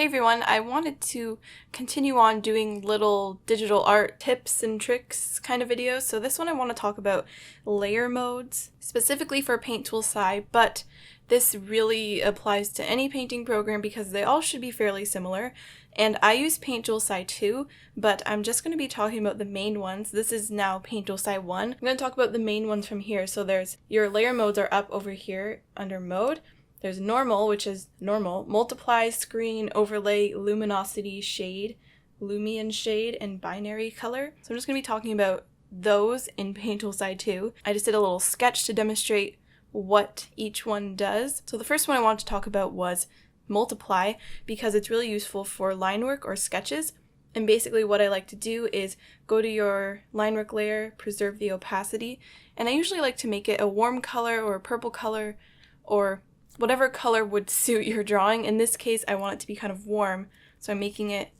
Hey everyone, I wanted to continue on doing little digital art tips and tricks kind of videos. So this one I want to talk about layer modes, specifically for Paint Tool SAI, but this really applies to any painting program because they all should be fairly similar. And I use Paint Tool SAI too, but I'm just going to be talking about the main ones. This is now Paint Tool SAI 1. I'm going to talk about the main ones from here. So there's your layer modes are up over here under mode. There's normal, which is normal, multiply, screen, overlay, luminosity, shade, Lumion shade, and binary color. So I'm just going to be talking about those in Paint Tool SAI 2. I just did a little sketch to demonstrate what each one does. So the first one I wanted to talk about was multiply because it's really useful for line work or sketches. And basically what I like to do is go to your line work layer, preserve the opacity, and I usually like to make it a warm color or a purple color or whatever color would suit your drawing. In this case, I want it to be kind of warm, so I'm making it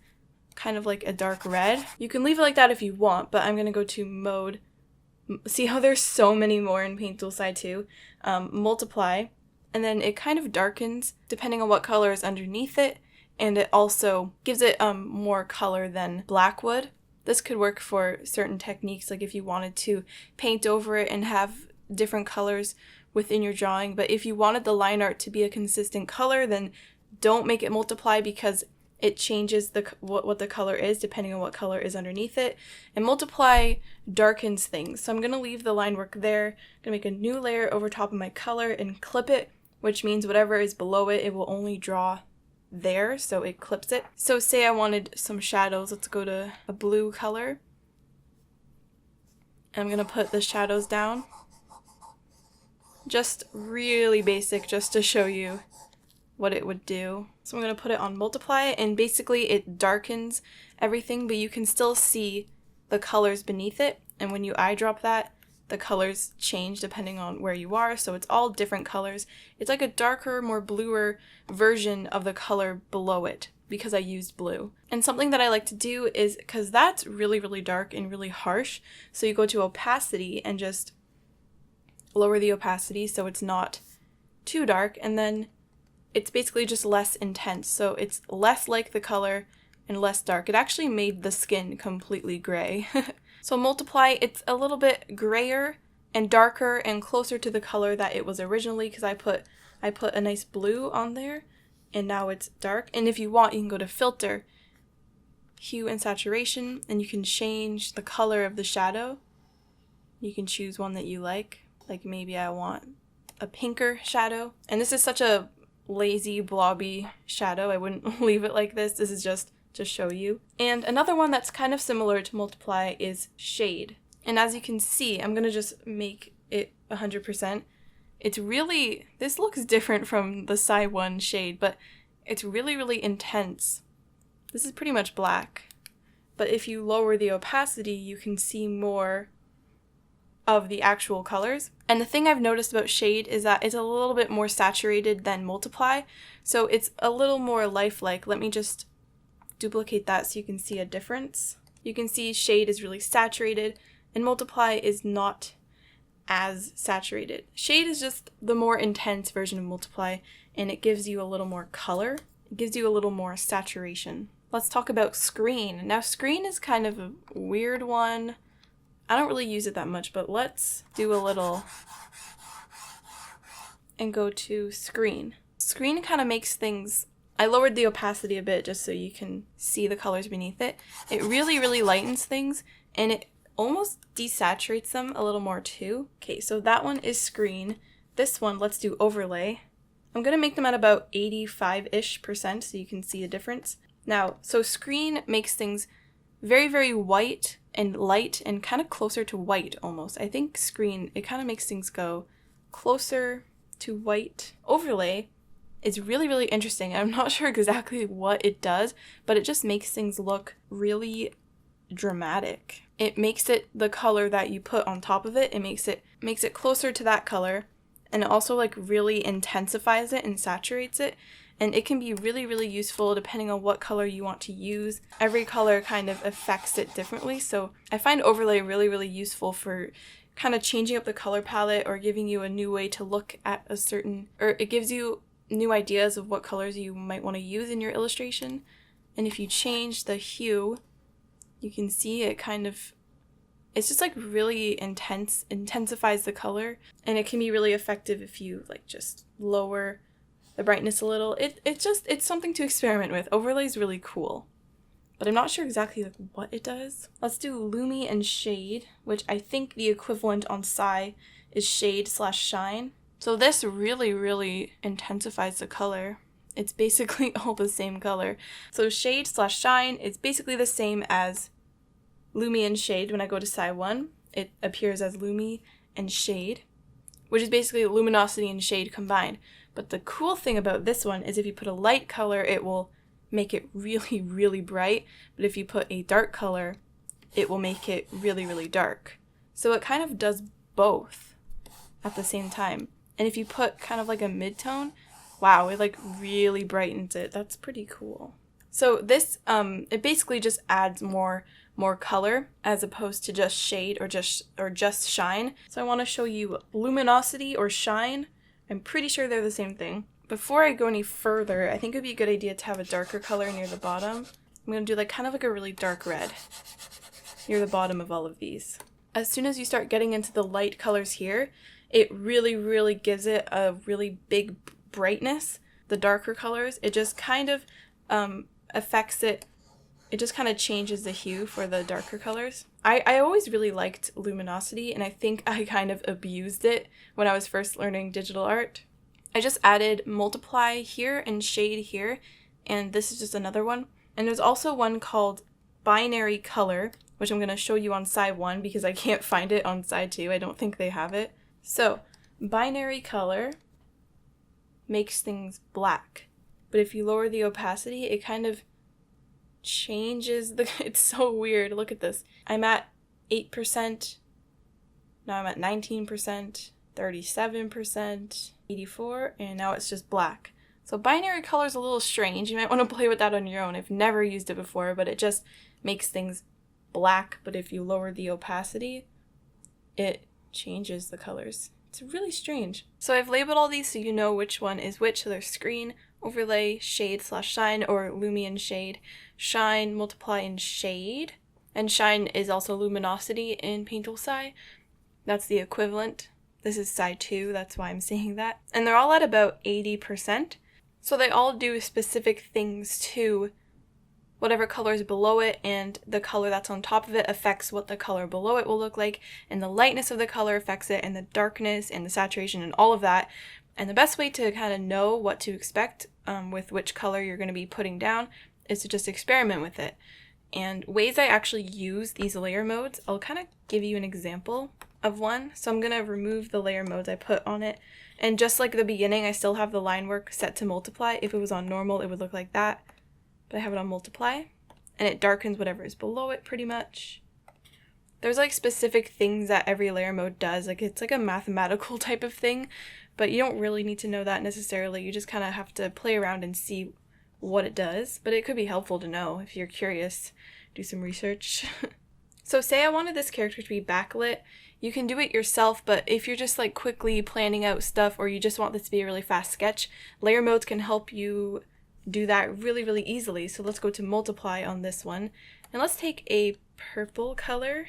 kind of like a dark red. You can leave it like that if you want, but I'm going to go to mode. See how there's so many more in Paint Tool SAI 2? Multiply, and then it kind of darkens depending on what color is underneath it, and it also gives it more color than black would. This could work for certain techniques, like if you wanted to paint over it and have different colors within your drawing, but if you wanted the line art to be a consistent color, then don't make it multiply because it changes what the color is depending on what color is underneath it, and multiply darkens things. So I'm going to leave the line work there. I'm going to make a new layer over top of my color and clip it, which means whatever is below it, it will only draw there, so it clips it. So say I wanted some shadows, let's go to a blue color. I'm going to put the shadows down. Just really basic, just to show you what it would do. So I'm going to put it on multiply, and basically it darkens everything, but you can still see the colors beneath it, and when you eyedrop that, the colors change depending on where you are, so it's all different colors. It's like a darker, more bluer version of the color below it, because I used blue. And something that I like to do is, because that's really, really dark and really harsh, so you go to opacity and just lower the opacity so it's not too dark, and then it's basically just less intense, so it's less like the color and less dark. It actually made the skin completely gray. So multiply, it's a little bit grayer and darker and closer to the color that it was originally, because I put a nice blue on there and now it's dark. And if you want, you can go to filter, hue and saturation, and you can change the color of the shadow. You can choose one that you like maybe I want a pinker shadow. And this is such a lazy, blobby shadow. I wouldn't leave it like this. This is just to show you. And another one that's kind of similar to multiply is shade. And as you can see, I'm going to just make it 100%. It's really, this looks different from the SAI 1 shade, but it's really, really intense. This is pretty much black. But if you lower the opacity, you can see more of the actual colors. And the thing I've noticed about shade is that it's a little bit more saturated than multiply, so it's a little more lifelike. Let me just duplicate that so you can see a difference. You can see shade is really saturated and multiply is not as saturated. Shade is just the more intense version of multiply, and it gives you a little more color. It gives you a little more saturation. Let's talk about screen. Now screen is kind of a weird one. I don't really use it that much, but let's do a little and go to screen. Screen kind of makes things, I lowered the opacity a bit just so you can see the colors beneath it. It really, really lightens things, and it almost desaturates them a little more too. Okay, so that one is screen. This one, let's do overlay. I'm going to make them at about 85-ish% so you can see a difference. Now, so screen makes things very, very white and light and kind of closer to white almost. I think screen, it kind of makes things go closer to white. Overlay is really, really interesting. I'm not sure exactly what it does, but it just makes things look really dramatic. It makes it the color that you put on top of it. It makes it closer to that color, and it also like really intensifies it and saturates it. And it can be really, really useful depending on what color you want to use. Every color kind of affects it differently, so I find overlay really, really useful for kind of changing up the color palette or giving you a new way to look at a certain, or it gives you new ideas of what colors you might want to use in your illustration. And if you change the hue, you can see it kind of, it's just like really intensifies the color, and it can be really effective if you like just lower the brightness a little. It's something to experiment with. Overlay is really cool, but I'm not sure exactly like what it does. Let's do Lumi and Shade, which I think the equivalent on SAI is Shade/Shine. So this really intensifies the color. It's basically all the same color. So Shade/Shine is basically the same as Lumi and Shade. When I go to SAI 1, it appears as Lumi and Shade, which is basically luminosity and shade combined. But the cool thing about this one is if you put a light color, it will make it really bright. But if you put a dark color, it will make it really dark. So it kind of does both at the same time. And if you put kind of like a mid-tone, wow, it like really brightens it. That's pretty cool. So this, it basically just adds more color as opposed to just shade or just shine. So I want to show you luminosity or shine. I'm pretty sure they're the same thing. Before I go any further, I think it would be a good idea to have a darker color near the bottom. I'm going to do like kind of like a really dark red near the bottom of all of these. As soon as you start getting into the light colors here, it really gives it a really big brightness. The darker colors, it just kind of affects it. It just kind of changes the hue for the darker colors. I always really liked luminosity, and I think I kind of abused it when I was first learning digital art. I just added multiply here and shade here, and this is just another one. And there's also one called binary color, which I'm going to show you on SAI 1 because I can't find it on SAI 2. I don't think they have it. So binary color makes things black, but if you lower the opacity, it kind of changes the, it's so weird. Look at this. I'm at 8%, now I'm at 19%, 37%, 84%, and now it's just black. So binary color is a little strange. You might want to play with that on your own. I've never used it before, but it just makes things black, but if you lower the opacity, it changes the colors. It's really strange. So I've labeled all these so you know which one is which. So there's screen, overlay, shade/shine, or Lumi and Shade, shine, multiply, and shade. And shine is also luminosity in Paint Tool SAI. That's the equivalent. This is SAI 2, that's why I'm saying that. And they're all at about 80%. So they all do specific things to whatever color is below it, and the color that's on top of it affects what the color below it will look like, and the lightness of the color affects it, and the darkness and the saturation and all of that. And the best way to kind of know what to expect with which color you're going to be putting down is to just experiment with it. And ways I actually use these layer modes, I'll kind of give you an example of one. So I'm going to remove the layer modes I put on it. And just like the beginning, I still have the line work set to multiply. If it was on normal, it would look like that. But I have it on multiply, and it darkens whatever is below it pretty much. There's like specific things that every layer mode does. Like it's like a mathematical type of thing, but you don't really need to know that necessarily. You just kind of have to play around and see what it does. But it could be helpful to know if you're curious. Do some research. So say I wanted this character to be backlit. You can do it yourself, but if you're just like quickly planning out stuff, or you just want this to be a really fast sketch, layer modes can help you do that really easily. So let's go to multiply on this one, and let's take a purple color.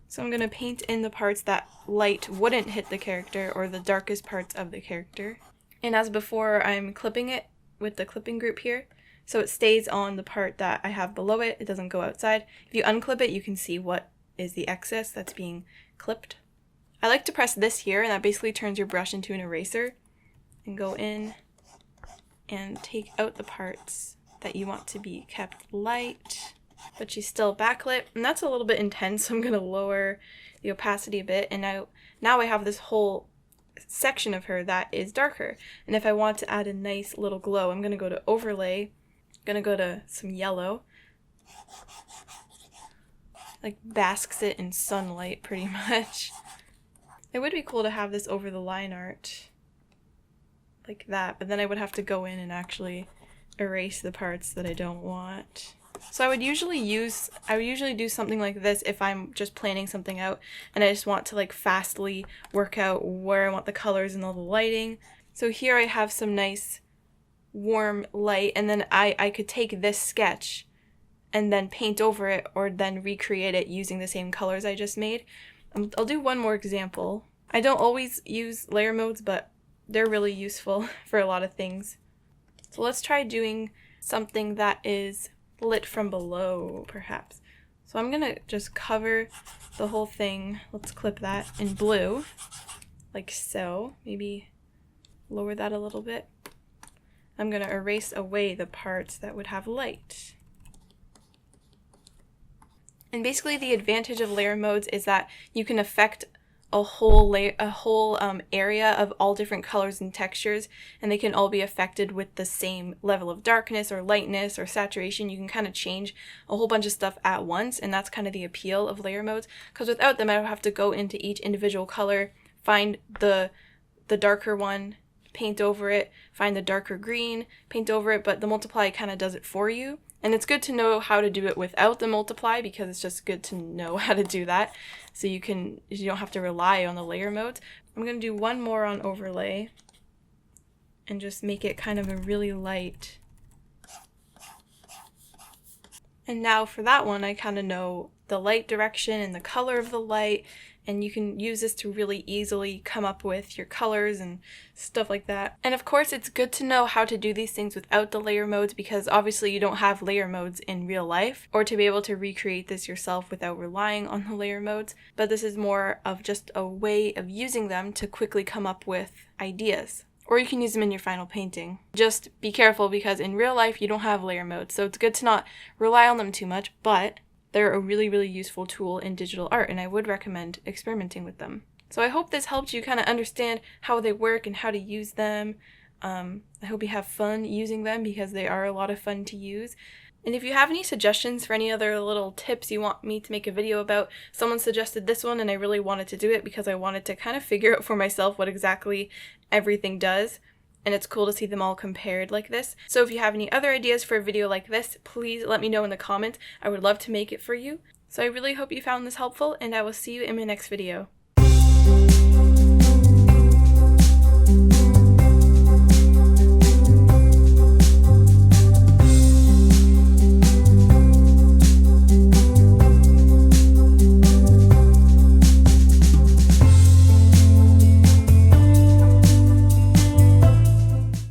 So I'm going to paint in the parts that light wouldn't hit the character, or the darkest parts of the character. And as before, I'm clipping it with the clipping group here, so it stays on the part that I have below it. It doesn't go outside. If you unclip it, you can see what is the excess that's being clipped. I like to press this here, and that basically turns your brush into an eraser, and go in and take out the parts that you want to be kept light, but she's still backlit. And that's a little bit intense, so I'm going to lower the opacity a bit. And now I have this whole section of her that is darker. And if I want to add a nice little glow, I'm going to go to overlay. I'm going to go to some yellow. Like basks it in sunlight pretty much. It would be cool to have this over the line art like that, but then I would have to go in and actually erase the parts that I don't want. So I would usually do something like this if I'm just planning something out and I just want to like fastly work out where I want the colors and all the lighting. So here I have some nice warm light, and then I could take this sketch and then paint over it or then recreate it using the same colors I just made. I'll do one more example. I don't always use layer modes, but they're really useful for a lot of things. So let's try doing something that is lit from below, perhaps. So I'm gonna just cover the whole thing. Let's clip that in blue, like so. Maybe lower that a little bit. I'm gonna erase away the parts that would have light. And basically the advantage of layer modes is that you can affect a whole area of all different colors and textures, and they can all be affected with the same level of darkness or lightness or saturation. You can kind of change a whole bunch of stuff at once, and that's kind of the appeal of layer modes, because without them I would have to go into each individual color, find the darker one, paint over it, find the darker green, paint over it, but the multiply kind of does it for you. And it's good to know how to do it without the multiply, because it's just good to know how to do that. So you don't have to rely on the layer modes. I'm going to do one more on overlay and just make it kind of a really light. And now for that one, I kind of know the light direction and the color of the light, and you can use this to really easily come up with your colors and stuff like that. And of course, it's good to know how to do these things without the layer modes, because obviously you don't have layer modes in real life, or to be able to recreate this yourself without relying on the layer modes. But this is more of just a way of using them to quickly come up with ideas. Or you can use them in your final painting. Just be careful, because in real life you don't have layer modes, so it's good to not rely on them too much, but they're a really, really useful tool in digital art, and I would recommend experimenting with them. So I hope this helped you kind of understand how they work and how to use them. I hope you have fun using them, because they are a lot of fun to use. And if you have any suggestions for any other little tips you want me to make a video about, someone suggested this one and I really wanted to do it because I wanted to kind of figure out for myself what exactly everything does. And it's cool to see them all compared like this. So if you have any other ideas for a video like this, please let me know in the comments. I would love to make it for you. So I really hope you found this helpful, and I will see you in my next video.